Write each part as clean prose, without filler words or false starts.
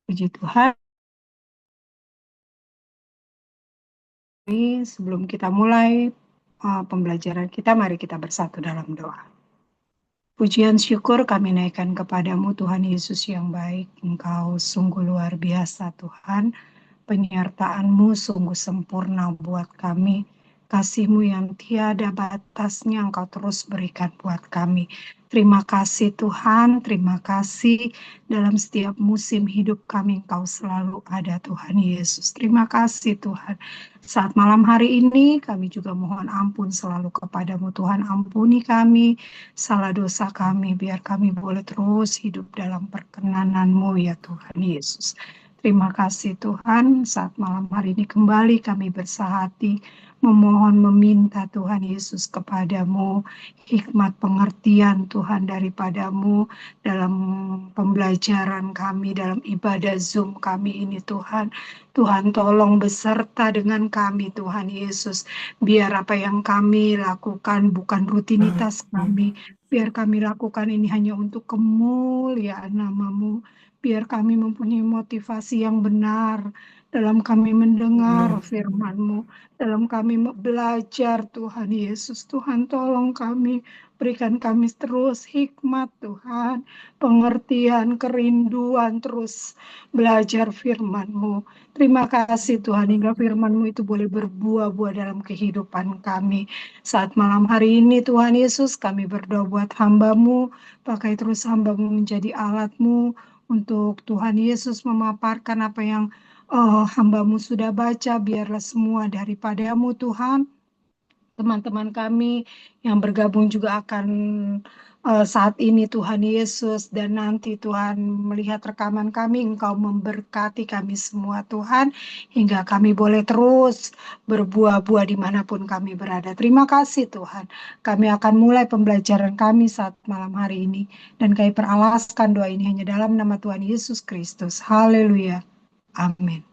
Puji Tuhan, sebelum kita mulai pembelajaran kita, mari kita bersatu dalam doa. Pujian syukur kami naikkan kepadamu Tuhan Yesus yang baik. Engkau sungguh luar biasa Tuhan. Penyertaan-Mu sungguh sempurna buat kami. Kasih-Mu yang tiada batasnya Engkau terus berikan buat kami. Terima kasih Tuhan, terima kasih dalam setiap musim hidup kami Engkau selalu ada Tuhan Yesus. Terima kasih Tuhan. Saat malam hari ini kami juga mohon ampun selalu kepadamu Tuhan. Ampuni kami, salah dosa kami, biar kami boleh terus hidup dalam perkenanan-Mu ya Tuhan Yesus. Terima kasih Tuhan, saat malam hari ini kembali kami bersahati, memohon meminta Tuhan Yesus kepadamu, hikmat pengertian Tuhan daripadamu dalam pembelajaran kami, dalam ibadah Zoom kami ini Tuhan. Tuhan tolong beserta dengan kami Tuhan Yesus, biar apa yang kami lakukan bukan rutinitas kami, biar kami lakukan ini hanya untuk kemuliaan nama-Mu. Biar kami mempunyai motivasi yang benar dalam kami mendengar firman-Mu, dalam kami belajar Tuhan Yesus. Tuhan tolong kami, berikan kami terus hikmat Tuhan, pengertian, kerinduan terus belajar firman-Mu. Terima kasih Tuhan, hingga firman-Mu itu boleh berbuah-buah dalam kehidupan kami. Saat malam hari ini Tuhan Yesus, kami berdoa buat hamba-Mu, pakai terus hamba-Mu menjadi alat-Mu, untuk Tuhan Yesus memaparkan apa yang hamba-Mu sudah baca, biarlah semua daripadamu Tuhan. Teman-teman kami yang bergabung juga akan saat ini Tuhan Yesus, dan nanti Tuhan melihat rekaman kami, Engkau memberkati kami semua Tuhan, hingga kami boleh terus berbuah-buah dimanapun kami berada. Terima kasih Tuhan. Kami akan mulai pembelajaran kami saat malam hari ini, dan kami peralaskan doa ini hanya dalam nama Tuhan Yesus Kristus. Haleluya. Amin.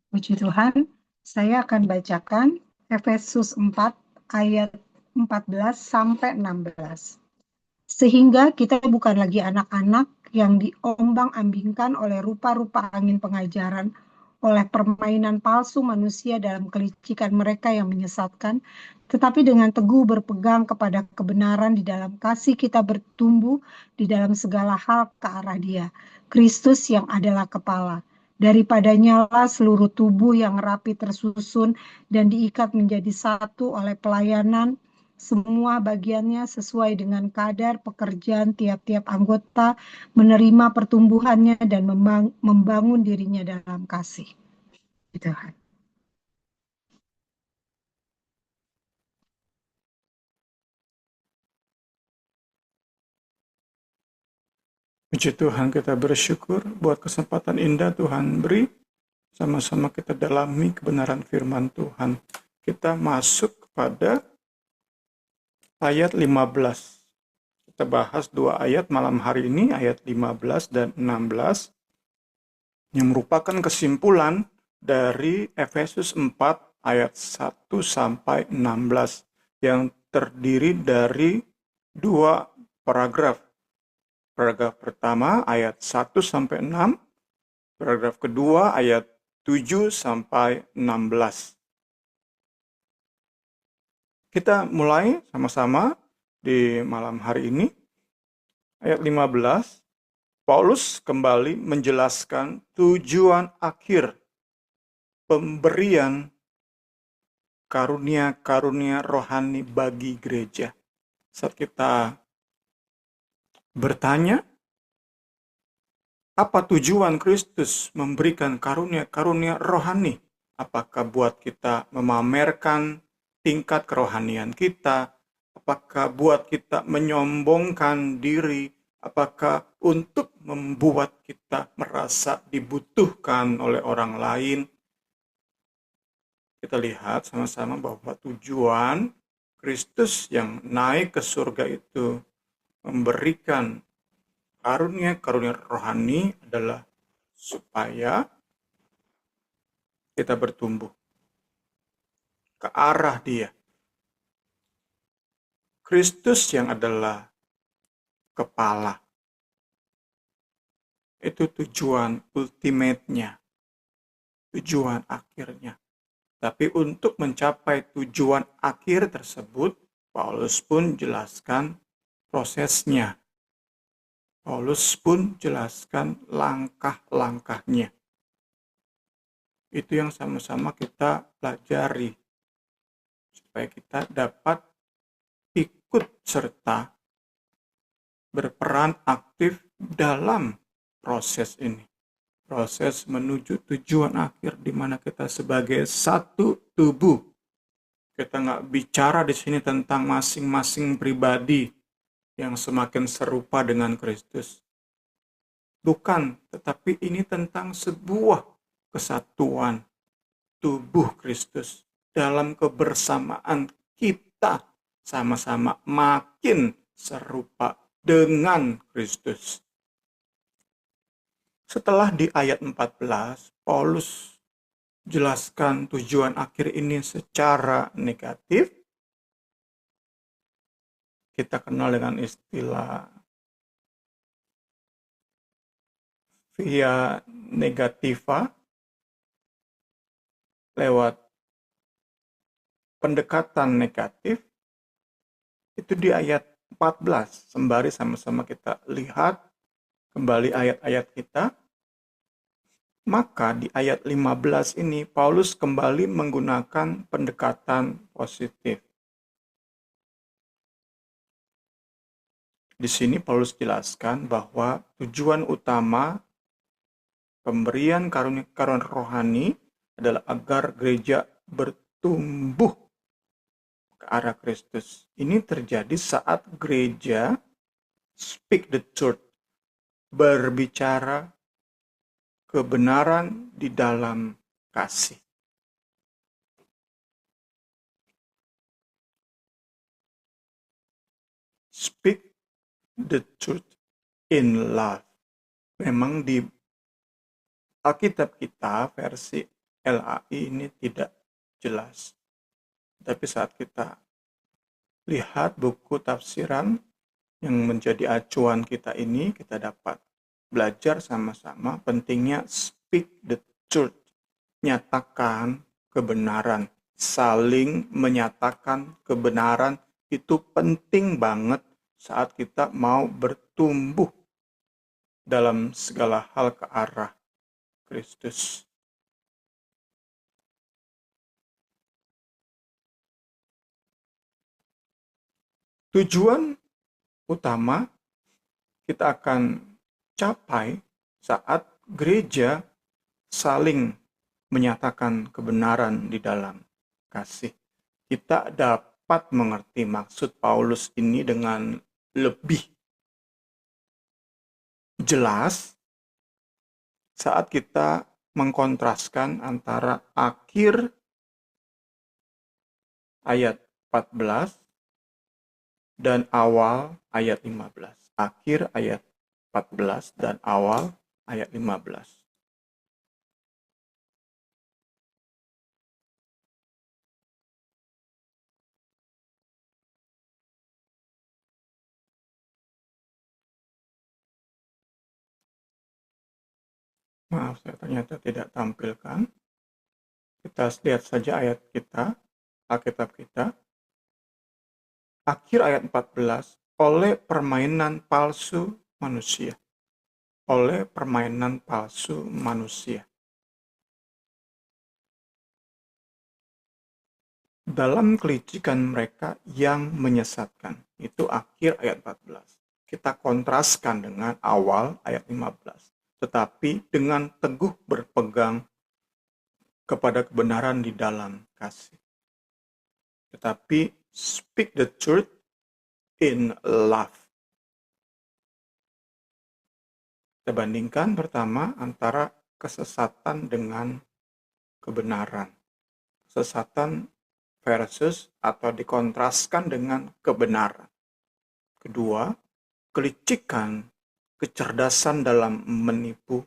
Puji Tuhan, saya akan bacakan Efesus 4 ayat 14 sampai 16. Sehingga kita bukan lagi anak-anak yang diombang-ambingkan oleh rupa-rupa angin pengajaran, oleh permainan palsu manusia dalam kelicikan mereka yang menyesatkan, tetapi dengan teguh berpegang kepada kebenaran di dalam kasih kita bertumbuh di dalam segala hal ke arah Dia, Kristus yang adalah kepala. Daripadanya lah seluruh tubuh yang rapi tersusun dan diikat menjadi satu oleh pelayanan semua bagiannya sesuai dengan kadar pekerjaan tiap-tiap anggota, menerima pertumbuhannya dan membangun dirinya dalam kasih. Tuhan. Puji Tuhan, kita bersyukur buat kesempatan indah Tuhan beri. Sama-sama kita dalami kebenaran firman Tuhan. Kita masuk kepada ayat 15. Kita bahas dua ayat malam hari ini, ayat 15 dan 16, yang merupakan kesimpulan dari Efesus 4 ayat 1 sampai 16, yang terdiri dari dua paragraf. Paragraf pertama ayat 1 sampai 6, paragraf kedua ayat 7 sampai 16. Kita mulai sama-sama di malam hari ini. Ayat 15, Paulus kembali menjelaskan tujuan akhir pemberian karunia-karunia rohani bagi gereja. Saat kita bertanya, apa tujuan Kristus memberikan karunia-karunia rohani? Apakah buat kita memamerkan tingkat kerohanian kita? Apakah buat kita menyombongkan diri? Apakah untuk membuat kita merasa dibutuhkan oleh orang lain? Kita lihat sama-sama bahwa tujuan Kristus yang naik ke surga itu memberikan karunia-karunia rohani adalah supaya kita bertumbuh ke arah Dia. Kristus yang adalah kepala. itu tujuan ultimate-nya, tujuan akhirnya. Tapi untuk mencapai tujuan akhir tersebut, Paulus pun jelaskan prosesnya. Paulus pun jelaskan langkah-langkahnya. Itu yang sama-sama kita pelajari. Supaya kita dapat ikut serta berperan aktif dalam proses ini. Proses menuju tujuan akhir di mana kita sebagai satu tubuh. Kita nggak bicara di sini tentang masing-masing pribadi yang semakin serupa dengan Kristus. Bukan, tetapi ini tentang sebuah kesatuan tubuh Kristus dalam kebersamaan kita sama-sama makin serupa dengan Kristus. Setelah di ayat 14, Paulus jelaskan tujuan akhir ini secara negatif. Kita kenal dengan istilah via negativa, lewat pendekatan negatif. Itu di ayat 14. Sembari sama-sama kita lihat kembali ayat-ayat kita. Maka di ayat 15 ini Paulus kembali menggunakan pendekatan positif. Di sini Paulus jelaskan bahwa tujuan utama pemberian karunia rohani adalah agar gereja bertumbuh ke arah Kristus. Ini terjadi saat gereja speak the truth, berbicara kebenaran di dalam kasih. Speak the truth in love. Memang di Alkitab kita versi LAI ini tidak jelas. Tapi saat kita lihat buku tafsiran yang menjadi acuan kita ini, kita dapat belajar sama-sama pentingnya speak the truth. Nyatakan kebenaran. Saling menyatakan kebenaran itu penting banget saat kita mau bertumbuh dalam segala hal ke arah Kristus. Tujuan utama kita akan capai saat gereja saling menyatakan kebenaran di dalam kasih. Kita dapat mengerti maksud Paulus ini dengan lebih jelas saat kita mengkontraskan antara akhir ayat 14 dan awal ayat 15. Akhir ayat 14 dan awal ayat 15. Maaf, saya ternyata tidak tampilkan. Kita lihat saja ayat kita, Alkitab kita. Akhir ayat 14, oleh permainan palsu manusia. Oleh permainan palsu manusia. Dalam kelicikan mereka yang menyesatkan. Itu akhir ayat 14. Kita kontraskan dengan awal ayat 15. Tetapi dengan teguh berpegang kepada kebenaran di dalam kasih. Tetapi speak the truth in love. Kita bandingkan pertama antara kesesatan dengan kebenaran. Kesesatan versus atau dikontraskan dengan kebenaran. Kedua, kelicikan, kecerdasan dalam menipu,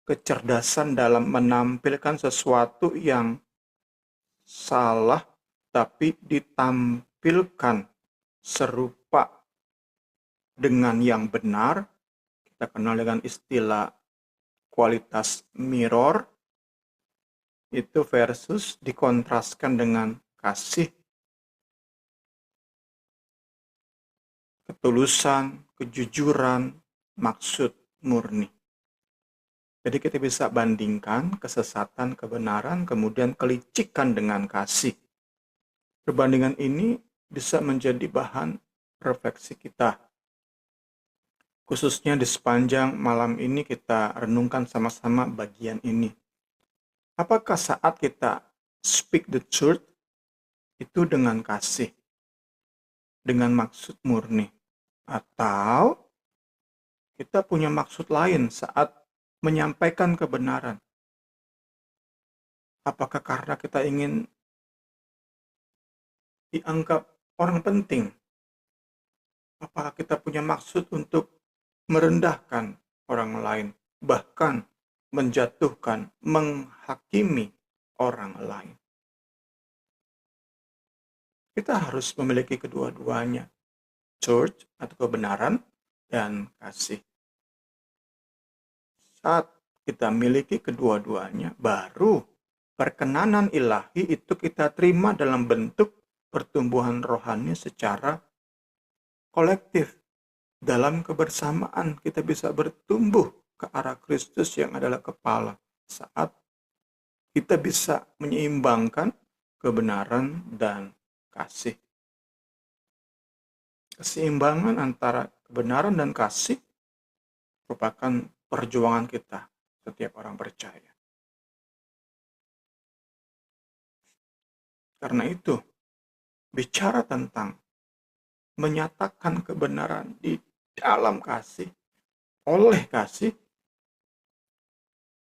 kecerdasan dalam menampilkan sesuatu yang salah tapi ditampilkan serupa dengan yang benar. Kita kita kenal dengan istilah kualitas mirror, itu versus dikontraskan dengan kasih, ketulusan, kejujuran, maksud murni. Jadi kita bisa bandingkan kesesatan, kebenaran, kemudian kelicikan dengan kasih. Perbandingan ini bisa menjadi bahan refleksi kita. Khususnya di sepanjang malam ini kita renungkan sama-sama bagian ini. Apakah saat kita speak the truth itu dengan kasih, dengan maksud murni? Atau kita punya maksud lain saat menyampaikan kebenaran? Apakah karena kita ingin dianggap orang penting? Apakah kita punya maksud untuk merendahkan orang lain, bahkan menjatuhkan, menghakimi orang lain? Kita harus memiliki kedua-duanya, truth atau kebenaran dan kasih. Saat kita miliki kedua-duanya, baru perkenanan ilahi itu kita terima dalam bentuk pertumbuhan rohani secara kolektif. Dalam kebersamaan kita bisa bertumbuh ke arah Kristus yang adalah kepala. Saat kita bisa menyeimbangkan kebenaran dan kasih. Keseimbangan antara kebenaran dan kasih merupakan perjuangan kita, setiap orang percaya. Karena itu, bicara tentang menyatakan kebenaran di dalam kasih, oleh kasih,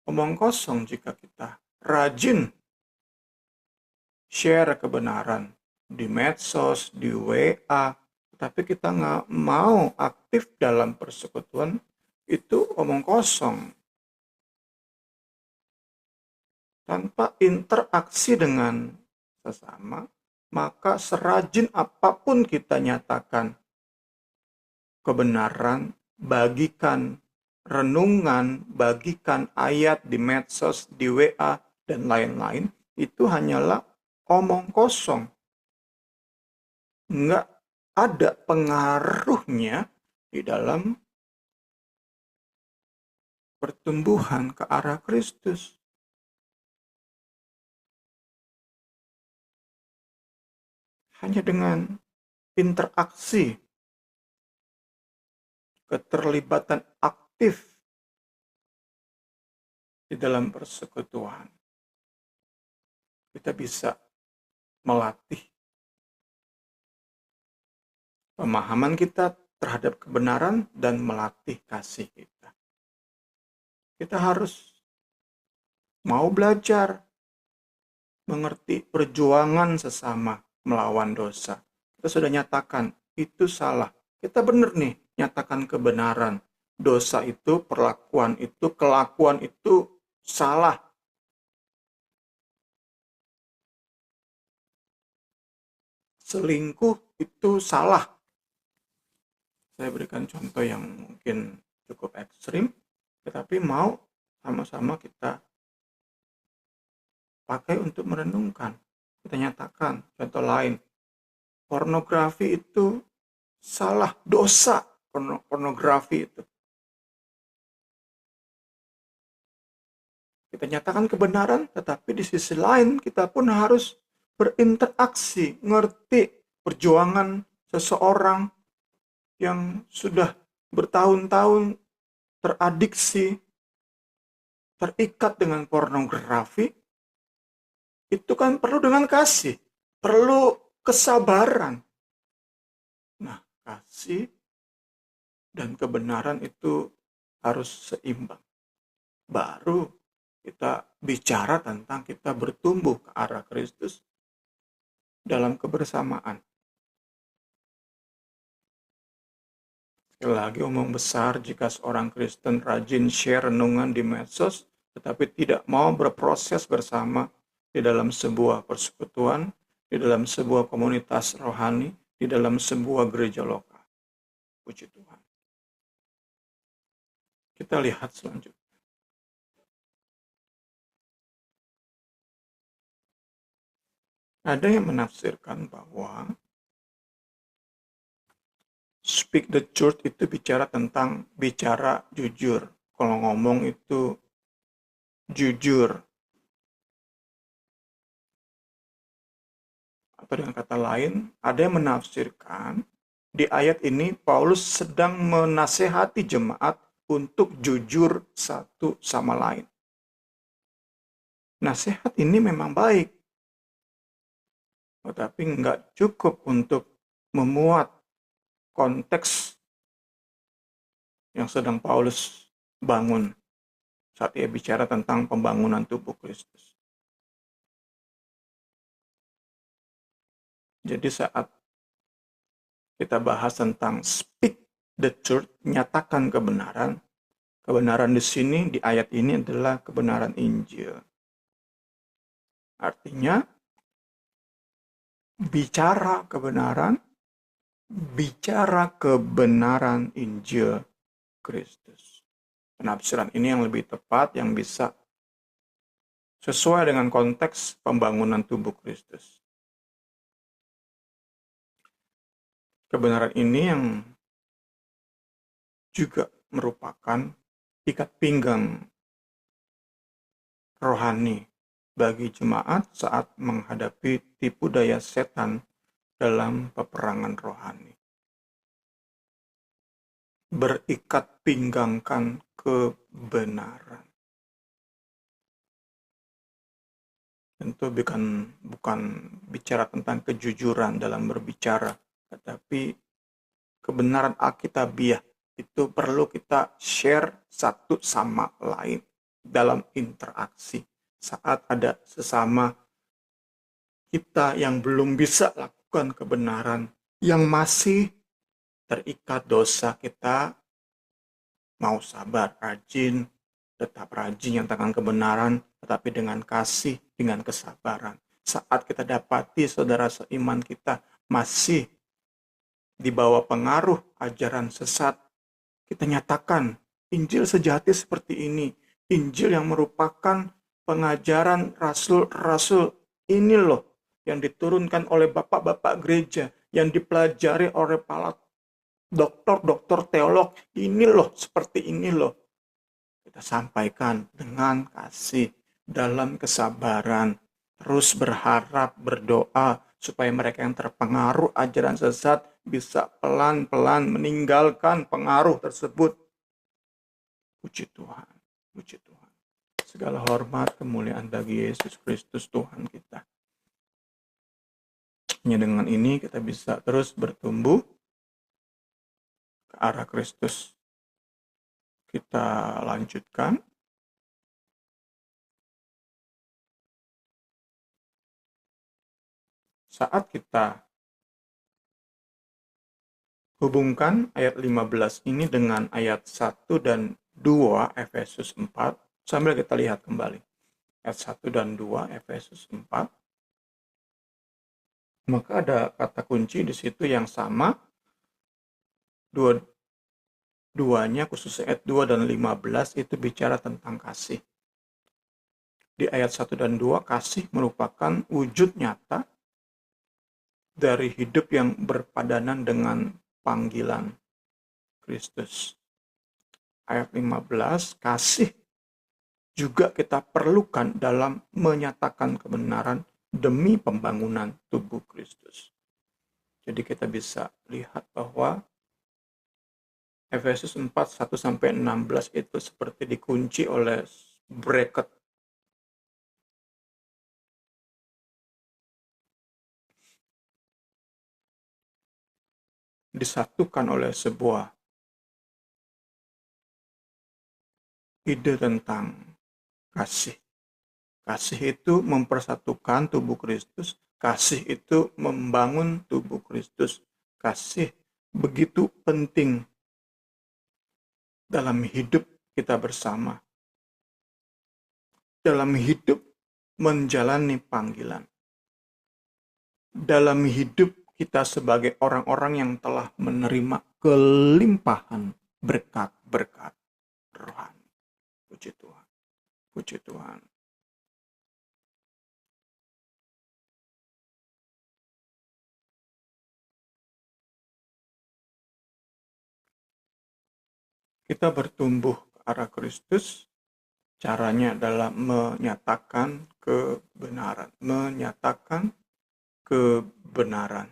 omong kosong jika kita rajin share kebenaran di medsos, di WA, tapi kita nggak mau aktif dalam persekutuan, itu omong kosong. Tanpa interaksi dengan sesama, maka serajin apapun kita nyatakan kebenaran, bagikan renungan, bagikan ayat di medsos, di WA, dan lain-lain, itu hanyalah omong kosong. Nggak ada pengaruhnya di dalam pertumbuhan ke arah Kristus. Hanya dengan interaksi, keterlibatan aktif di dalam persekutuan, kita bisa melatih pemahaman kita terhadap kebenaran dan melatih kasih kita. Kita harus mau belajar mengerti perjuangan sesama melawan dosa. Kita sudah nyatakan itu salah. Kita benar nih nyatakan kebenaran. Dosa itu, perlakuan itu, kelakuan itu salah. Selingkuh itu salah. Saya berikan contoh yang mungkin cukup ekstrim, tetapi mau sama-sama kita pakai untuk merenungkan. Kita nyatakan contoh lain, pornografi itu salah, dosa pornografi itu. Kita nyatakan kebenaran, tetapi di sisi lain kita pun harus berinteraksi, ngerti perjuangan seseorang yang sudah bertahun-tahun teradiksi, terikat dengan pornografi. Itu kan perlu dengan kasih, perlu kesabaran. Nah, kasih dan kebenaran itu harus seimbang. Baru kita bicara tentang kita bertumbuh ke arah Kristus dalam kebersamaan. Sekali lagi omong besar jika seorang Kristen rajin share renungan di medsos, tetapi tidak mau berproses bersama di dalam sebuah persekutuan, di dalam sebuah komunitas rohani, di dalam sebuah gereja lokal. Puji Tuhan. Kita lihat selanjutnya. Ada yang menafsirkan bahwa speak the truth itu bicara jujur. Kalau ngomong itu jujur. Atau dengan kata lain, ada yang menafsirkan di ayat ini Paulus sedang menasehati jemaat untuk jujur satu sama lain. Nasihat ini memang baik, tetapi nggak cukup untuk memuat konteks yang sedang Paulus bangun saat ia bicara tentang pembangunan tubuh Kristus. Jadi saat kita bahas tentang speak the truth, nyatakan kebenaran, kebenaran di sini, di ayat ini adalah kebenaran Injil. Artinya, bicara kebenaran Injil Kristus. Penafsiran ini yang lebih tepat, yang bisa sesuai dengan konteks pembangunan tubuh Kristus. Kebenaran ini yang juga merupakan ikat pinggang rohani bagi jemaat saat menghadapi tipu daya setan dalam peperangan rohani. Berikat pinggangkan kebenaran. Tentu bukan bicara tentang kejujuran dalam berbicara, tetapi kebenaran Alkitabiah itu perlu kita share satu sama lain dalam interaksi. Saat ada sesama kita yang belum bisa lakukan kebenaran, yang masih terikat dosa, kita mau sabar, rajin, tetap rajin nyatakan kebenaran, tetapi dengan kasih, dengan kesabaran. Saat kita dapati saudara seiman kita masih di bawah pengaruh ajaran sesat, kita nyatakan Injil sejati seperti ini. Injil yang merupakan pengajaran rasul-rasul ini loh, yang diturunkan oleh bapak-bapak gereja, yang dipelajari oleh para dokter teolog, ini loh, seperti ini loh. Kita sampaikan dengan kasih, dalam kesabaran, terus berharap, berdoa, supaya mereka yang terpengaruh ajaran sesat bisa pelan-pelan meninggalkan pengaruh tersebut. Puji Tuhan, puji Tuhan. Segala hormat, kemuliaan bagi Yesus Kristus Tuhan kita. Hanya dengan ini kita bisa terus bertumbuh ke arah Kristus. Kita lanjutkan. Saat kita hubungkan ayat 15 ini dengan ayat 1 dan 2 Efesus 4, sambil kita lihat kembali. Ayat 1 dan 2 Efesus 4. Maka ada kata kunci di situ yang sama. Duanya khusus ayat 2 dan 15 itu bicara tentang kasih. Di ayat 1 dan 2 kasih merupakan wujud nyata dari hidup yang berpadanan dengan panggilan Kristus. Ayat 15, kasih juga kita perlukan dalam menyatakan kebenaran demi pembangunan tubuh Kristus. Jadi kita bisa lihat bahwa Efesus 4, 1-16 itu seperti dikunci oleh bracket. Disatukan oleh sebuah ide tentang kasih. Kasih itu mempersatukan tubuh Kristus. Kasih itu membangun tubuh Kristus. Kasih begitu penting dalam hidup kita bersama. Dalam hidup menjalani panggilan. Dalam hidup kita sebagai orang-orang yang telah menerima kelimpahan berkat-berkat rohani. Puji Tuhan. Puji Tuhan. Kita bertumbuh ke arah Kristus, caranya adalah menyatakan kebenaran. Menyatakan kebenaran.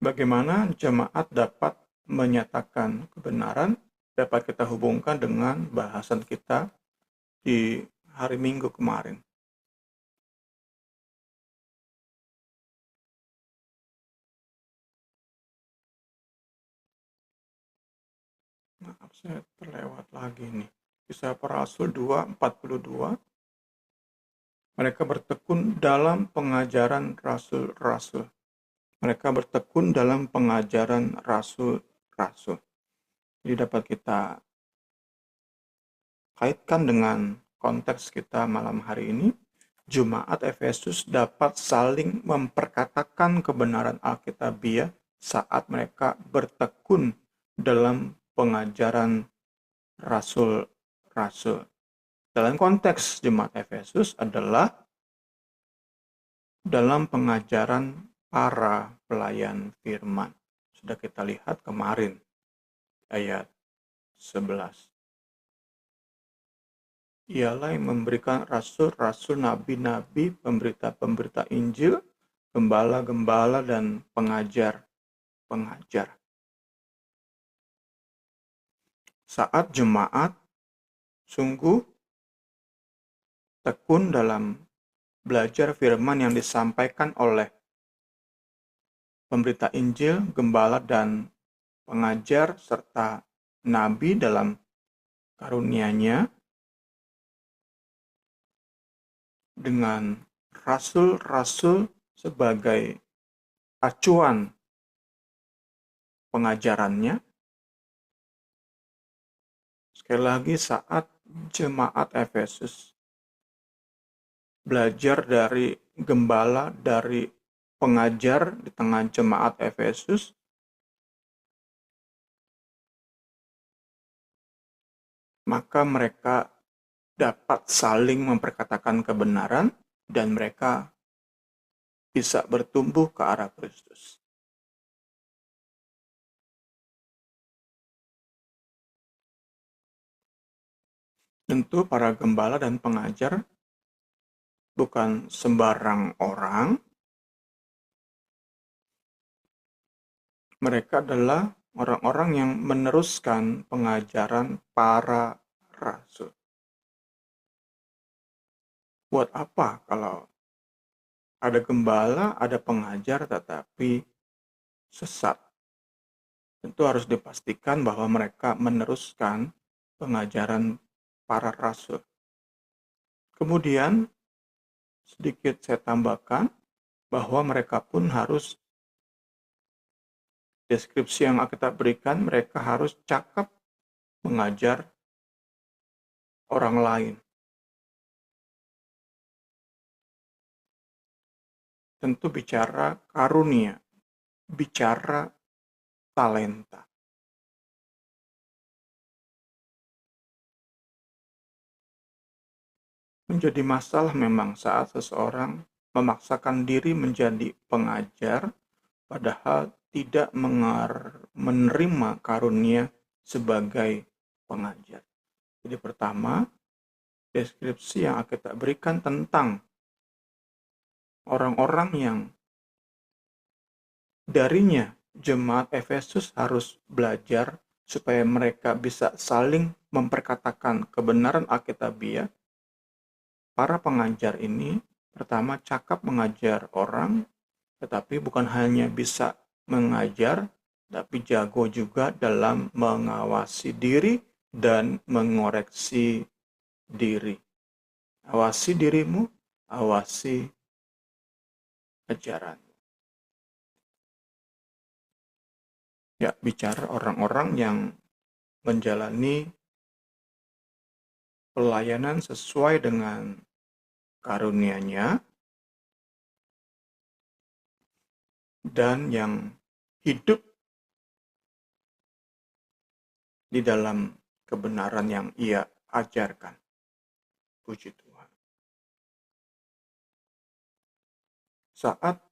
Bagaimana jemaat dapat menyatakan kebenaran? Dapat kita hubungkan dengan bahasan kita di hari Minggu kemarin. Maaf, saya terlewat lagi nih. Kisah Para Rasul 2:42. Mereka bertekun dalam pengajaran rasul-rasul. Mereka bertekun dalam pengajaran rasul-rasul. Jadi dapat kita kaitkan dengan konteks kita malam hari ini. Jemaat Efesus dapat saling memperkatakan kebenaran Alkitabiah saat mereka bertekun dalam pengajaran rasul-rasul. Dalam konteks jemaat Efesus adalah dalam pengajaran para pelayan firman. Sudah kita lihat kemarin, ayat 11. Ialah yang memberikan rasul-rasul, nabi-nabi, pemberita-pemberita Injil, gembala-gembala, dan pengajar-pengajar. Saat jemaat sungguh tekun dalam belajar firman yang disampaikan oleh pemberita Injil, gembala, dan pengajar, serta nabi dalam karunia-Nya, dengan rasul-rasul sebagai acuan pengajarannya. Sekali lagi, saat jemaat Efesus belajar dari gembala, dari pengajar di tengah jemaat Efesus, maka mereka dapat saling memperkatakan kebenaran dan mereka bisa bertumbuh ke arah Kristus. Tentu para gembala dan pengajar bukan sembarang orang. Mereka adalah orang-orang yang meneruskan pengajaran para rasul. Buat apa kalau ada gembala, ada pengajar, tetapi sesat? Tentu harus dipastikan bahwa mereka meneruskan pengajaran para rasul. Kemudian, sedikit saya tambahkan bahwa mereka pun harus, deskripsi yang kita berikan, mereka harus cakap mengajar orang lain. Tentu bicara karunia, bicara talenta. Menjadi masalah memang saat seseorang memaksakan diri menjadi pengajar, padahal tidak menerima karunia sebagai pengajar. Jadi pertama, deskripsi yang kita berikan tentang orang-orang yang darinya jemaat Efesus harus belajar supaya mereka bisa saling memperkatakan kebenaran Alkitabiah. Para pengajar ini pertama cakap mengajar orang, tetapi bukan hanya bisa mengajar, tapi jago juga dalam mengawasi diri dan mengoreksi diri. Awasi dirimu, awasi ajaran. Ya, bicara orang-orang yang menjalani pelayanan sesuai dengan karunia-Nya dan yang hidup di dalam kebenaran yang ia ajarkan. Puji Tuhan. Saat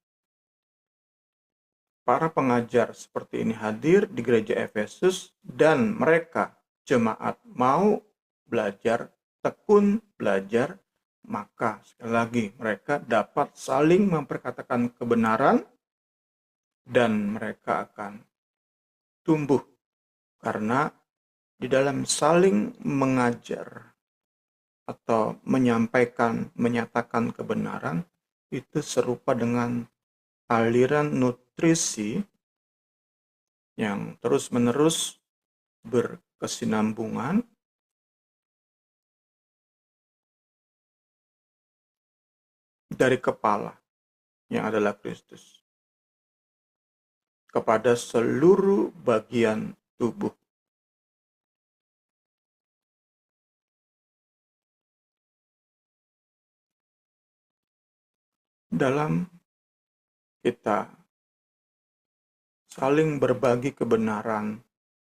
para pengajar seperti ini hadir di gereja Efesus dan mereka jemaat mau belajar, tekun belajar, maka sekali lagi mereka dapat saling memperkatakan kebenaran dan mereka akan tumbuh karena di dalam saling mengajar atau menyampaikan, menyatakan kebenaran itu serupa dengan aliran nutrisi yang terus-menerus berkesinambungan dari kepala yang adalah Kristus kepada seluruh bagian tubuh. Dalam kita saling berbagi kebenaran,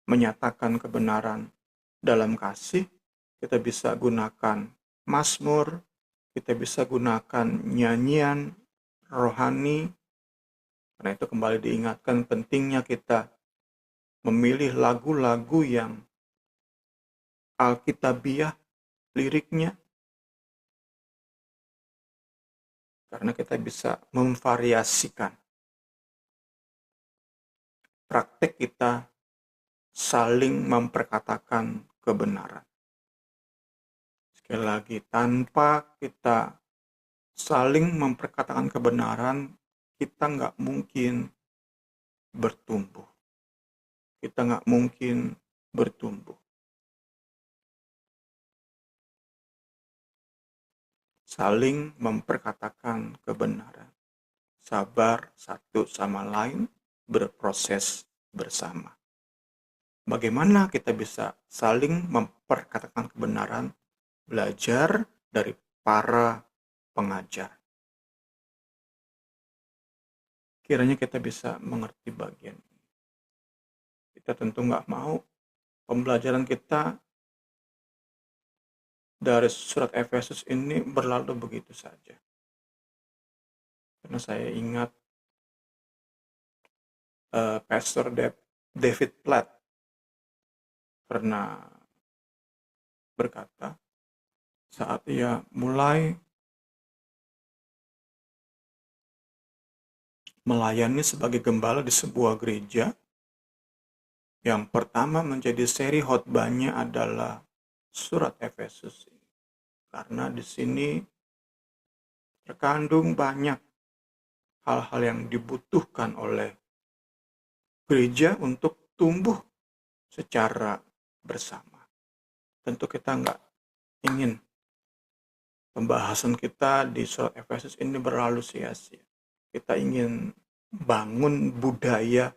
menyatakan kebenaran dalam kasih, kita bisa gunakan mazmur, kita bisa gunakan nyanyian rohani. Karena itu kembali diingatkan pentingnya kita memilih lagu-lagu yang alkitabiah liriknya. Karena kita bisa memvariasikan praktek kita saling memperkatakan kebenaran. Sekali lagi, tanpa kita saling memperkatakan kebenaran, kita nggak mungkin bertumbuh. Kita nggak mungkin bertumbuh. Saling memperkatakan kebenaran. Sabar satu sama lain, berproses bersama. Bagaimana kita bisa saling memperkatakan kebenaran? Belajar dari para pengajar. Kiranya kita bisa mengerti bagian ini. Kita tentu nggak mau pembelajaran kita dari surat Efesus ini berlalu begitu saja. Karena saya ingat Pastor David Platt pernah berkata saat ia mulai melayani sebagai gembala di sebuah gereja, yang pertama menjadi seri khotbahnya adalah surat Efesus. Karena di sini terkandung banyak hal-hal yang dibutuhkan oleh gereja untuk tumbuh secara bersama. Tentu kita nggak ingin pembahasan kita di surat Efesus ini berlalu sia-sia. Kita ingin bangun budaya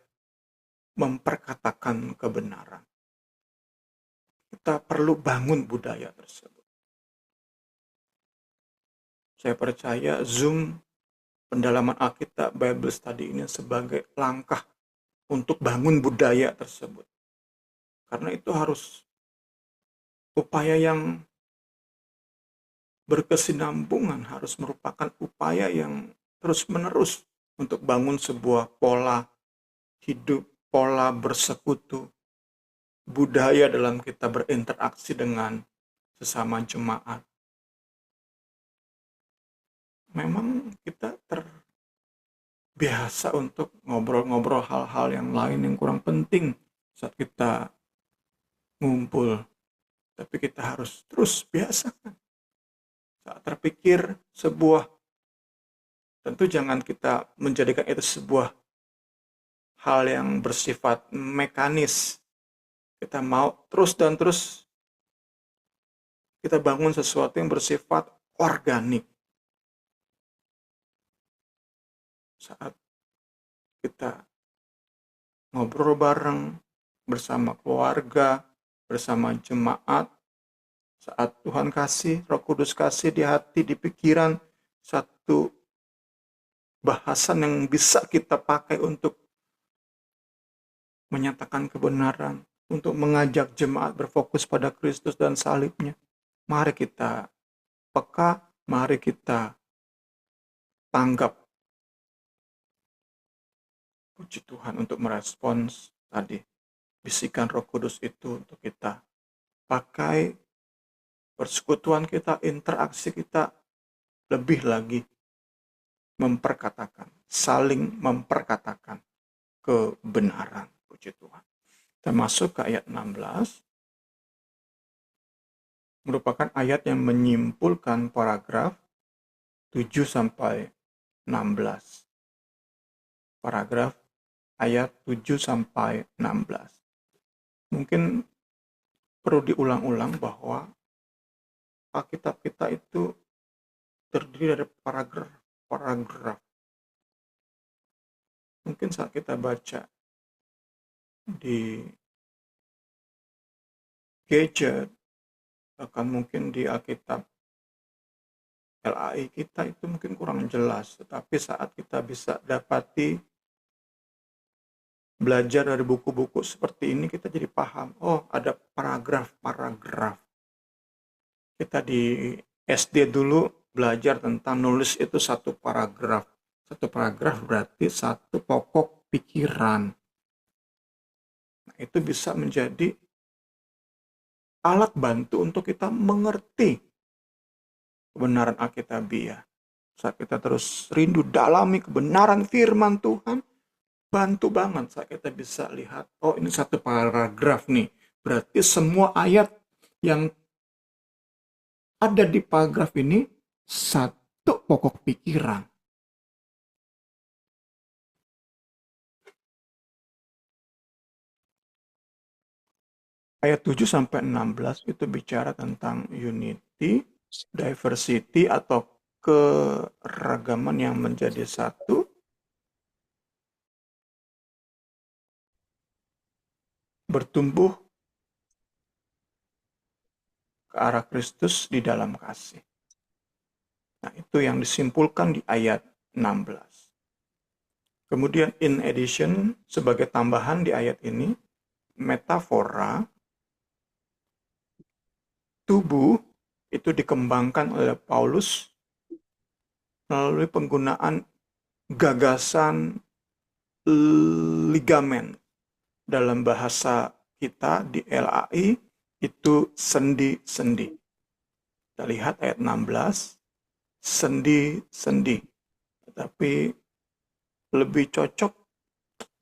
memperkatakan kebenaran. Kita perlu bangun budaya tersebut. Saya percaya Zoom pendalaman Alkitab Bible Study ini sebagai langkah untuk bangun budaya tersebut. Karena itu harus upaya yang berkesinambungan, harus merupakan upaya yang terus-menerus untuk bangun sebuah pola hidup, pola bersekutu, budaya dalam kita berinteraksi dengan sesama jemaat. Memang kita terbiasa untuk ngobrol-ngobrol hal-hal yang lain yang kurang penting saat kita ngumpul. Tapi kita harus terus biasakan. Saat terpikir sebuah, tentu jangan kita menjadikan itu sebuah hal yang bersifat mekanis. Kita mau terus dan terus kita bangun sesuatu yang bersifat organik. Saat kita ngobrol bareng bersama keluarga, bersama jemaat, saat Tuhan kasih, Roh Kudus kasih di hati, di pikiran, satu bahasan yang bisa kita pakai untuk menyatakan kebenaran, untuk mengajak jemaat berfokus pada Kristus dan salibnya. Mari kita peka, mari kita tanggap. Puji Tuhan untuk merespons tadi bisikan Roh Kudus itu untuk kita pakai persekutuan kita, interaksi kita lebih lagi memperkatakan, saling memperkatakan kebenaran. Puji Tuhan. Kita masuk ke ayat 16. Merupakan ayat yang menyimpulkan paragraf 7 sampai 16. Paragraf ayat 7 sampai 16. Mungkin perlu diulang-ulang bahwa Alkitab kita itu terdiri dari paragraf. Mungkin saat kita baca di gadget, bahkan mungkin di Alkitab LAI kita itu mungkin kurang jelas. Tetapi saat kita bisa dapati belajar dari buku-buku seperti ini, kita jadi paham, oh ada paragraf-paragraf. Kita di SD dulu belajar tentang nulis itu satu paragraf. Satu paragraf berarti satu pokok pikiran. Nah, itu bisa menjadi alat bantu untuk kita mengerti kebenaran Alkitabiah. Saat kita terus rindu dalami kebenaran firman Tuhan, bantu banget saat kita bisa lihat, oh ini satu paragraf nih. Berarti semua ayat yang ada di paragraf ini satu pokok pikiran. Ayat 7 sampai 16 itu bicara tentang unity, diversity atau keragaman yang menjadi satu, bertumbuh ke arah Kristus di dalam kasih. Nah, itu yang disimpulkan di ayat 16. Kemudian in addition, sebagai tambahan di ayat ini, metafora tubuh itu dikembangkan oleh Paulus melalui penggunaan gagasan ligamen. Dalam bahasa kita di LAI itu sendi-sendi. Kita lihat ayat 16, sendi-sendi. Tetapi lebih cocok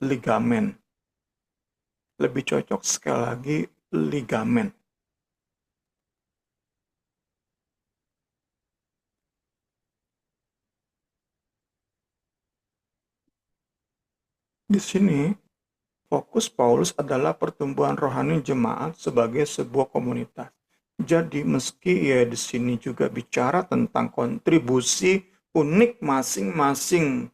ligamen. Lebih cocok sekali lagi ligamen. Di sini fokus Paulus adalah pertumbuhan rohani jemaat sebagai sebuah komunitas. Jadi meski ya di sini juga bicara tentang kontribusi unik masing-masing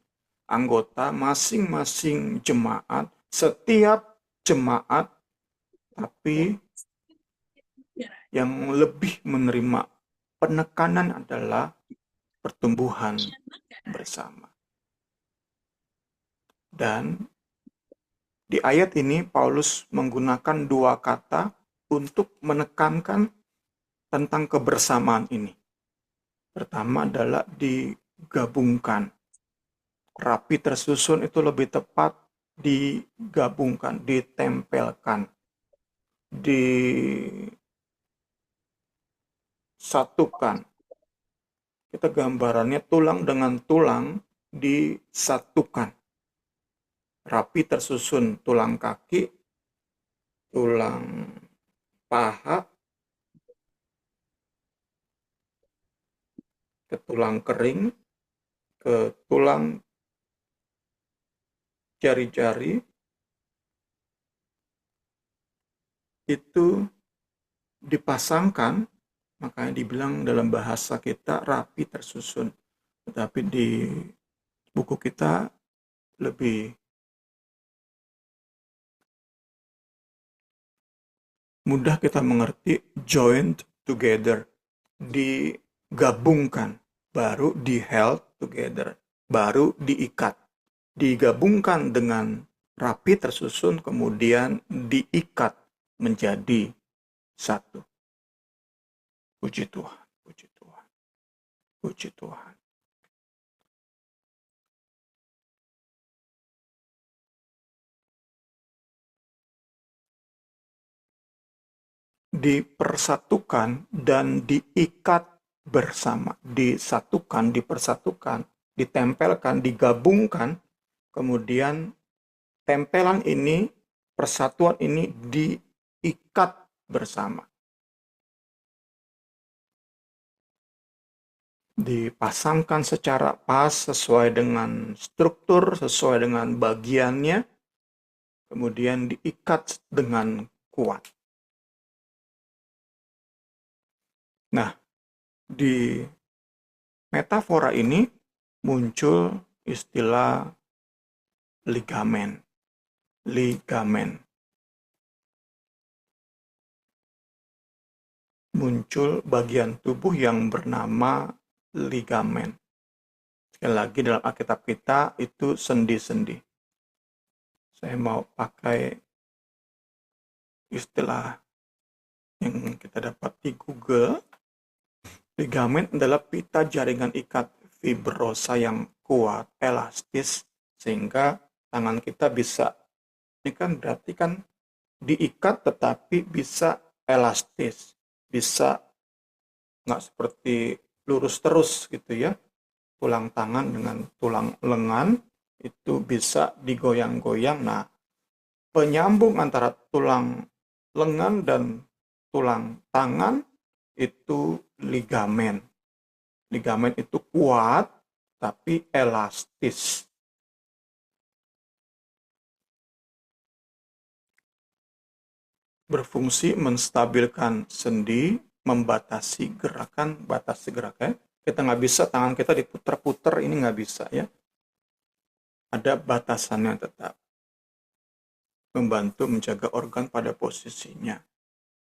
anggota, masing-masing jemaat, setiap jemaat, tapi yang lebih menerima penekanan adalah pertumbuhan bersama. Dan di ayat ini Paulus menggunakan dua kata untuk menekankan tentang kebersamaan ini. Pertama adalah digabungkan. Rapi tersusun itu lebih tepat digabungkan, ditempelkan, disatukan. Kita gambarannya tulang dengan tulang disatukan. Rapi tersusun tulang kaki, tulang paha, ke tulang kering, ke tulang jari-jari, itu dipasangkan, makanya dibilang dalam bahasa kita rapi tersusun. Tetapi di buku kita lebih mudah kita mengerti joined together, digabungkan, baru di held together, baru diikat. Digabungkan dengan rapi tersusun, kemudian diikat menjadi satu. Puji Tuhan, puji Tuhan, puji Tuhan. Dipersatukan dan diikat bersama, disatukan, dipersatukan, ditempelkan, digabungkan, kemudian tempelan ini, persatuan ini diikat bersama. Dipasangkan secara pas sesuai dengan struktur, sesuai dengan bagiannya, kemudian diikat dengan kuat. Nah, di metafora ini muncul istilah ligamen. Ligamen. Muncul bagian tubuh yang bernama ligamen. Sekali lagi dalam Alkitab kita itu sendi-sendi. Saya mau pakai istilah yang kita dapat di Google. Ligamen adalah pita jaringan ikat fibrosa yang kuat, elastis, sehingga tangan kita bisa, ini kan berarti kan diikat tetapi bisa elastis, bisa nggak seperti lurus terus gitu ya. Tulang tangan dengan tulang lengan itu bisa digoyang-goyang. Nah, penyambung antara tulang lengan dan tulang tangan itu ligamen. Ligamen itu kuat tapi elastis. Berfungsi menstabilkan sendi, membatasi gerakan, batasi gerakan. Kita nggak bisa tangan kita diputar-putar, ini nggak bisa ya. Ada batasannya tetap. Membantu menjaga organ pada posisinya.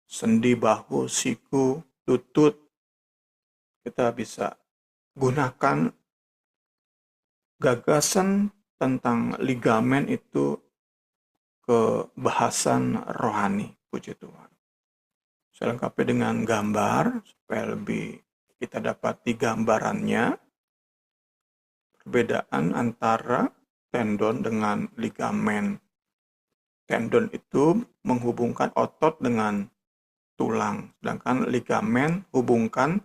Sendi bahu, siku, lutut, kita bisa gunakan gagasan tentang ligamen itu ke bahasan rohani. Puji Tuhan. Saya lengkapi dengan gambar supaya lebih kita dapati gambarannya. Perbedaan antara tendon dengan ligamen. Tendon itu menghubungkan otot dengan tulang, sedangkan ligamen hubungkan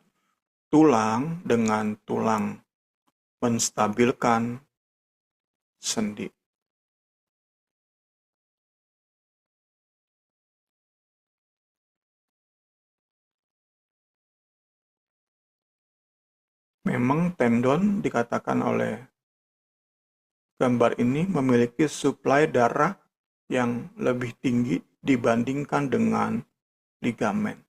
tulang dengan tulang, menstabilkan sendi. Memang tendon dikatakan oleh gambar ini memiliki suplai darah yang lebih tinggi dibandingkan dengan ligamen.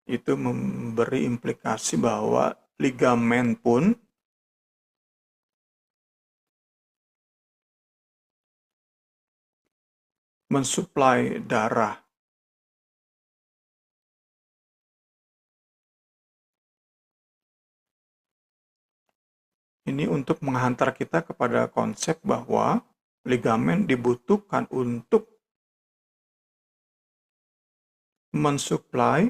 Itu memberi implikasi bahwa ligamen pun mensuplai darah. Ini untuk menghantar kita kepada konsep bahwa ligamen dibutuhkan untuk mensuplai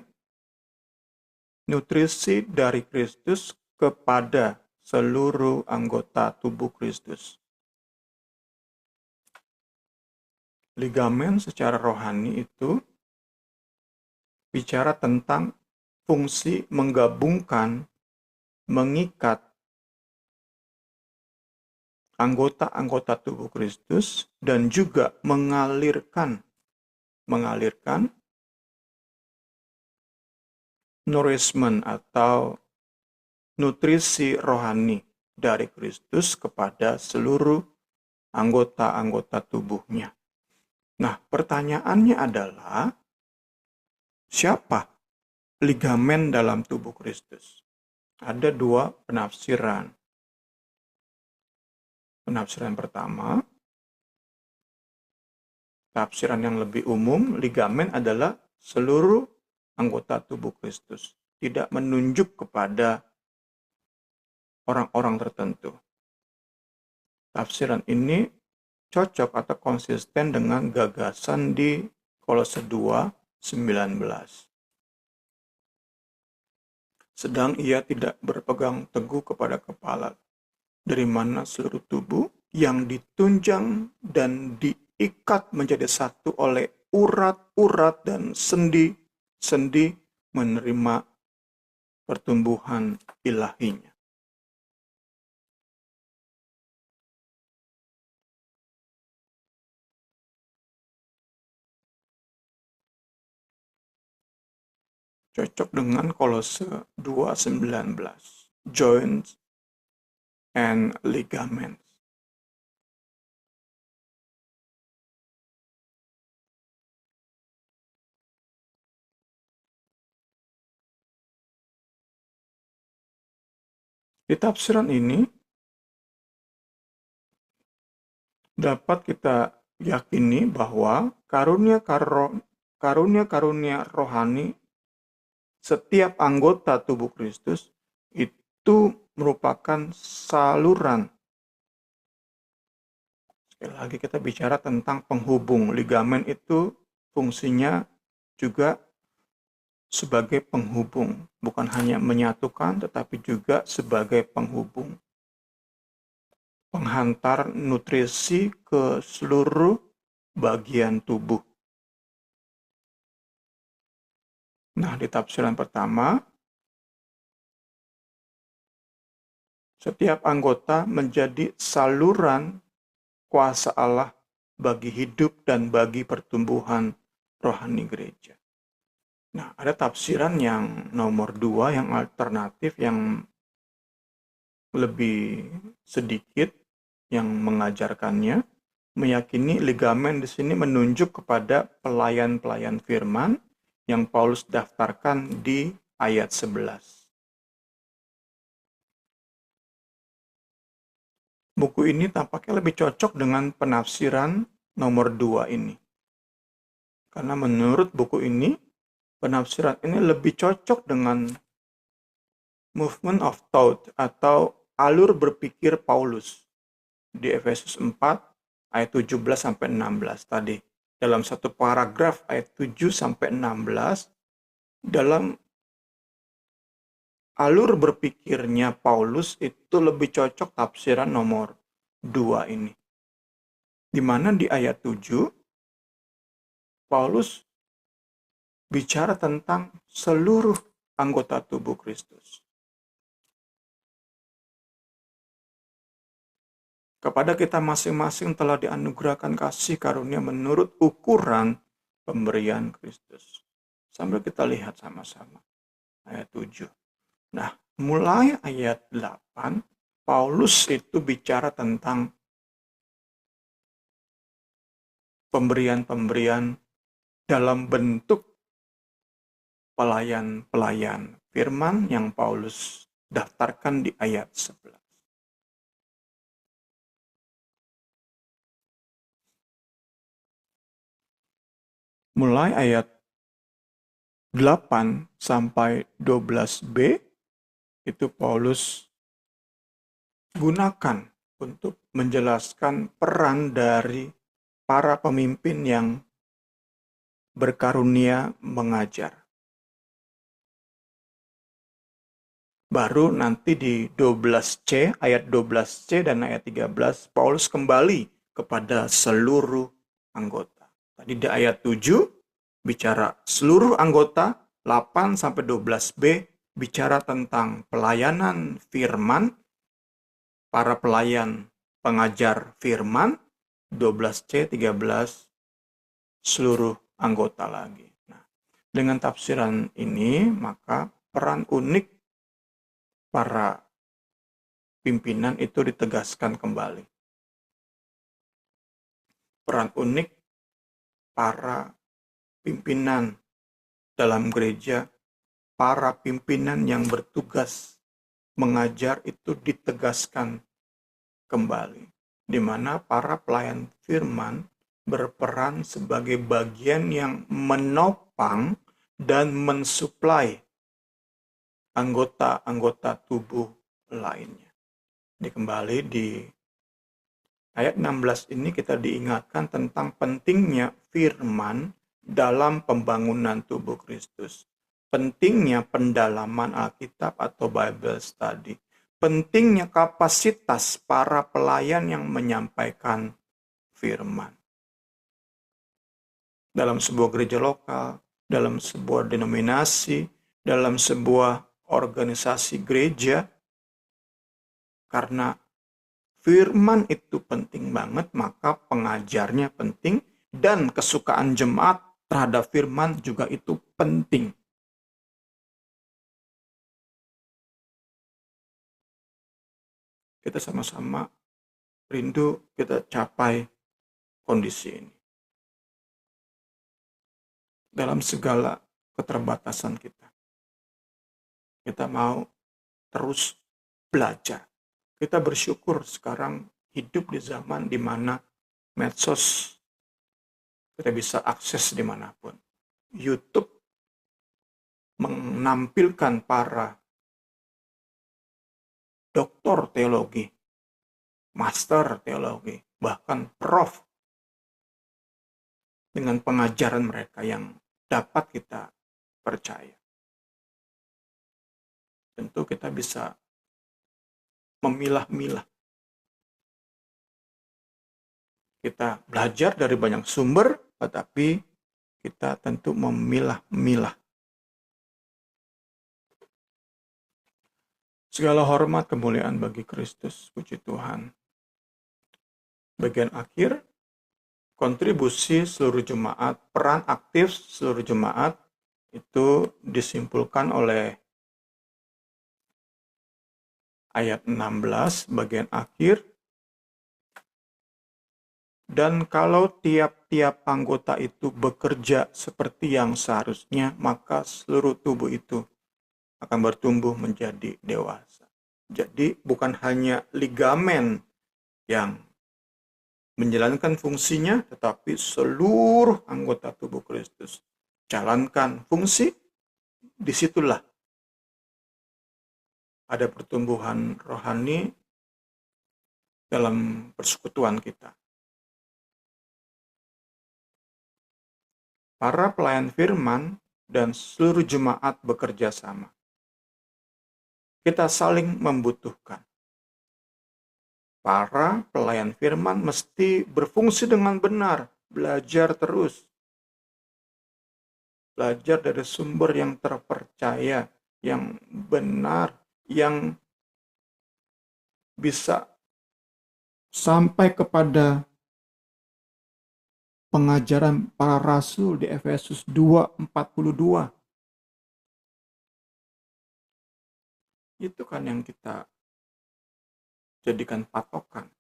nutrisi dari Kristus kepada seluruh anggota tubuh Kristus. Ligamen secara rohani itu bicara tentang fungsi menggabungkan, mengikat anggota-anggota tubuh Kristus dan juga mengalirkan nourishment atau nutrisi rohani dari Kristus kepada seluruh anggota-anggota tubuhnya. Nah, pertanyaannya adalah, siapa ligamen dalam tubuh Kristus? Ada dua penafsiran. Penafsiran pertama, tafsiran yang lebih umum, ligamen adalah seluruh anggota tubuh Kristus. Tidak menunjuk kepada orang-orang tertentu. Tafsiran ini cocok atau konsisten dengan gagasan di Kolose 2:19. Sedang ia tidak berpegang teguh kepada kepala, dari mana seluruh tubuh yang ditunjang dan diikat menjadi satu oleh urat-urat dan sendi-sendi menerima pertumbuhan ilahinya. Cocok dengan Kolose 2:19. Joints and ligaments. Di tafsiran ini dapat kita yakini bahwa karunia-karunia rohani setiap anggota tubuh Kristus itu merupakan saluran. Sekali lagi kita bicara tentang penghubung. Ligamen itu fungsinya juga sebagai penghubung, bukan hanya menyatukan tetapi juga sebagai penghubung. Penghantar nutrisi ke seluruh bagian tubuh. Nah, di tafsiran pertama, setiap anggota menjadi saluran kuasa Allah bagi hidup dan bagi pertumbuhan rohani gereja. Nah, ada tafsiran yang nomor 2, yang alternatif, yang lebih sedikit, yang mengajarkannya, meyakini ligamen di sini menunjuk kepada pelayan-pelayan firman yang Paulus daftarkan di ayat 11. Buku ini tampaknya lebih cocok dengan penafsiran nomor 2 ini. Karena menurut buku ini, penafsiran ini lebih cocok dengan movement of thought atau alur berpikir Paulus di Efesus 4 ayat 17-16 tadi. Dalam satu paragraf ayat 7-16, dalam alur berpikirnya Paulus itu lebih cocok tafsiran nomor 2 ini. Di mana di ayat 7, Paulus bicara tentang seluruh anggota tubuh Kristus. Kepada kita masing-masing telah dianugerahkan kasih karunia menurut ukuran pemberian Kristus. Sambil kita lihat sama-sama. Ayat 7. Nah, mulai ayat 8, Paulus itu bicara tentang pemberian-pemberian dalam bentuk pelayan-pelayan firman yang Paulus daftarkan di ayat 11. Mulai ayat 8 sampai 12b, itu Paulus gunakan untuk menjelaskan peran dari para pemimpin yang berkarunia mengajar. Baru nanti di 12c, ayat 12c dan ayat 13, Paulus kembali kepada seluruh anggota. Tadi di ayat 7 bicara seluruh anggota, 8-12b bicara tentang pelayanan firman, para pelayan pengajar firman, 12c, 13 seluruh anggota lagi. Nah, dengan tafsiran ini maka peran unik para pimpinan itu ditegaskan kembali. Peran unik para pimpinan dalam gereja, para pimpinan yang bertugas mengajar itu ditegaskan kembali, di mana para pelayan firman berperan sebagai bagian yang menopang dan mensuplai anggota-anggota tubuh lainnya. Kembali di ayat 16 ini kita diingatkan tentang pentingnya firman dalam pembangunan tubuh Kristus. Pentingnya pendalaman Alkitab atau Bible study. Pentingnya kapasitas para pelayan yang menyampaikan firman. Dalam sebuah gereja lokal, dalam sebuah denominasi, dalam sebuah organisasi gereja, karena firman itu penting banget, maka pengajarnya penting, dan kesukaan jemaat terhadap firman juga itu penting. Kita sama-sama rindu kita capai kondisi ini. Dalam segala keterbatasan kita. Kita mau terus belajar. Kita bersyukur sekarang hidup di zaman di mana medsos kita bisa akses dimanapun. YouTube menampilkan para doktor teologi, master teologi, bahkan prof dengan pengajaran mereka yang dapat kita percaya. Tentu kita bisa memilah-milah. Kita belajar dari banyak sumber, tetapi kita tentu memilah-milah. Segala hormat kemuliaan bagi Kristus, puji Tuhan. Bagian akhir, kontribusi seluruh jemaat, peran aktif seluruh jemaat itu disimpulkan oleh ayat 16 bagian akhir. Dan kalau tiap-tiap anggota itu bekerja seperti yang seharusnya, maka seluruh tubuh itu akan bertumbuh menjadi dewasa. Jadi bukan hanya ligamen yang menjalankan fungsinya, tetapi seluruh anggota tubuh Kristus jalankan fungsi. Disitulah ada pertumbuhan rohani dalam persekutuan kita. Para pelayan firman dan seluruh jemaat bekerja sama. Kita saling membutuhkan. Para pelayan firman mesti berfungsi dengan benar, belajar terus. Belajar dari sumber yang terpercaya, yang benar, yang bisa sampai kepada pengajaran para rasul di Efesus 2:42. Itu kan yang kita jadikan patokan.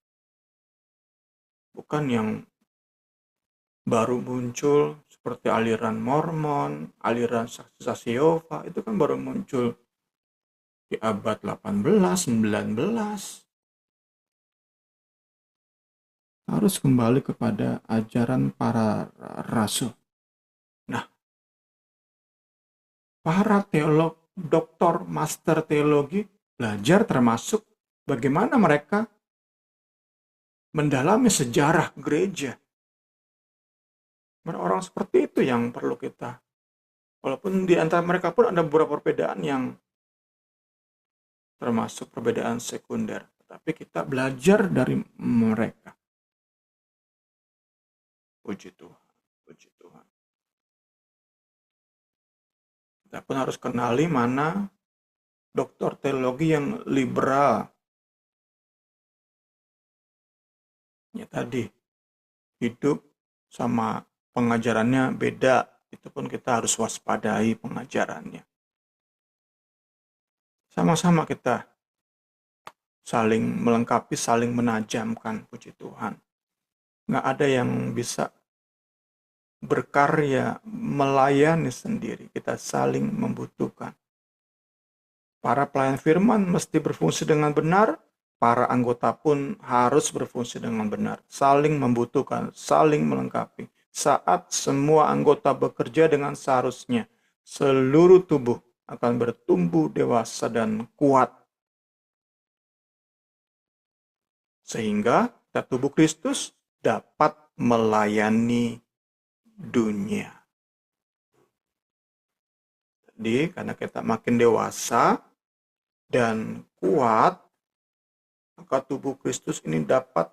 Bukan yang baru muncul seperti aliran Mormon, aliran saksi-saksi Yehova, itu kan baru muncul di abad 18, 19. Harus kembali kepada ajaran para rasul. Nah, para teolog, doktor, master teologi belajar termasuk bagaimana mereka mendalami sejarah gereja. Orang seperti itu yang perlu kita. Walaupun di antara mereka pun ada beberapa perbedaan yang termasuk perbedaan sekunder. Tapi kita belajar dari mereka. Puji Tuhan, puji Tuhan. Kita pun harus kenali mana doktor teologi yang liberal. Ya tadi, hidup sama pengajarannya beda. Itu pun kita harus waspadai pengajarannya. Sama-sama kita saling melengkapi, saling menajamkan, puji Tuhan. Nggak ada yang bisa berkarya, melayani sendiri. Kita saling membutuhkan. Para pelayan firman mesti berfungsi dengan benar, para anggota pun harus berfungsi dengan benar. Saling membutuhkan, saling melengkapi. Saat semua anggota bekerja dengan seharusnya, seluruh tubuh akan bertumbuh dewasa dan kuat. Sehingga tubuh Kristus dapat melayani dunia. sedih karena kita makin dewasa dan kuat, maka tubuh Kristus ini dapat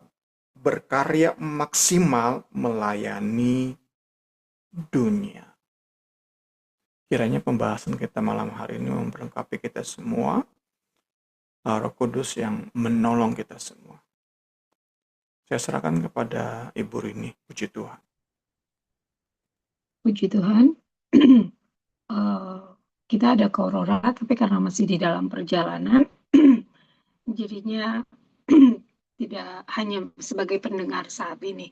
berkarya maksimal melayani dunia. Kiranya pembahasan kita malam hari ini memperlengkapi kita semua, Roh Kudus yang menolong kita semua. Saya serahkan kepada Ibu Rini. Puji Tuhan. Puji Tuhan. Kita ada ke Aurora, tapi karena masih di dalam perjalanan, jadinya tidak hanya sebagai pendengar saat ini.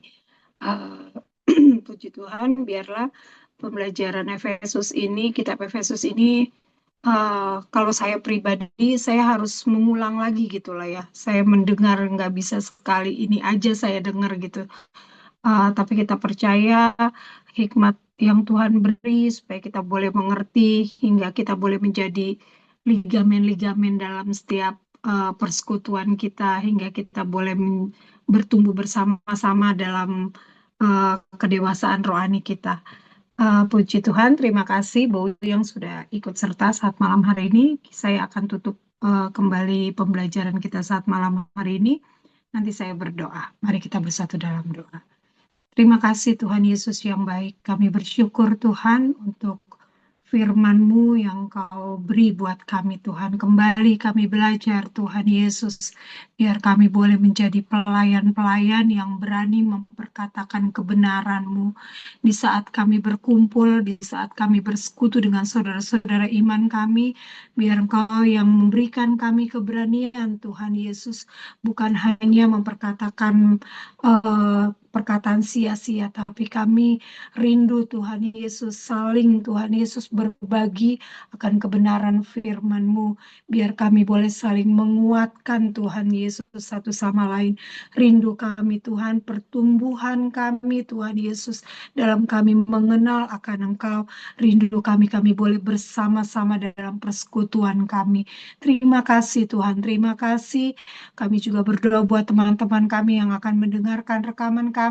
Puji Tuhan, biarlah pembelajaran Efesus ini, kitab Efesus ini, kalau saya pribadi, saya harus mengulang lagi gitu lah ya. Saya mendengar, nggak bisa sekali ini aja saya dengar gitu. Tapi kita percaya hikmat yang Tuhan beri supaya kita boleh mengerti hingga kita boleh menjadi ligamen-ligamen dalam setiap persekutuan kita hingga kita boleh bertumbuh bersama-sama dalam kedewasaan rohani kita. Puji Tuhan, terima kasih Bowie yang sudah ikut serta saat malam hari ini. Saya akan tutup kembali pembelajaran kita saat malam hari ini. Nanti saya berdoa. Mari kita bersatu dalam doa. Terima kasih Tuhan Yesus yang baik. Kami bersyukur Tuhan untuk firman-Mu yang Kau beri buat kami Tuhan. Kembali kami belajar Tuhan Yesus. Biar kami boleh menjadi pelayan-pelayan yang berani memperkatakan kebenaran-Mu. Di saat kami berkumpul, di saat kami bersekutu dengan saudara-saudara iman kami. Biar Engkau yang memberikan kami keberanian Tuhan Yesus. Bukan hanya memperkatakan perkataan sia-sia, tapi kami rindu Tuhan Yesus, saling Tuhan Yesus berbagi akan kebenaran firman-Mu, biar kami boleh saling menguatkan Tuhan Yesus satu sama lain. Rindu kami Tuhan, pertumbuhan kami Tuhan Yesus, dalam kami mengenal akan Engkau. Rindu kami boleh bersama-sama dalam persekutuan kami. Terima kasih Tuhan, terima kasih. Kami juga berdoa buat teman-teman kami yang akan mendengarkan rekaman kami.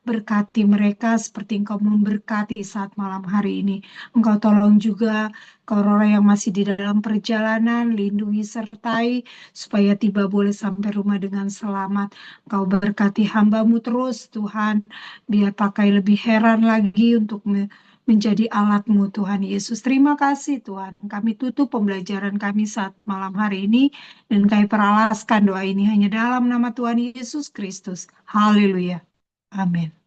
Berkati mereka seperti Engkau memberkati saat malam hari ini. Engkau tolong juga Aurora yang masih di dalam perjalanan, lindungi sertai supaya tiba boleh sampai rumah dengan selamat. Engkau berkati hamba-Mu terus Tuhan, biar pakai lebih heran lagi untuk menjadi alat-Mu Tuhan Yesus. Terima kasih Tuhan. Kami tutup pembelajaran kami saat malam hari ini dan kami peralaskan doa ini hanya dalam nama Tuhan Yesus Kristus. Haleluya. Amin.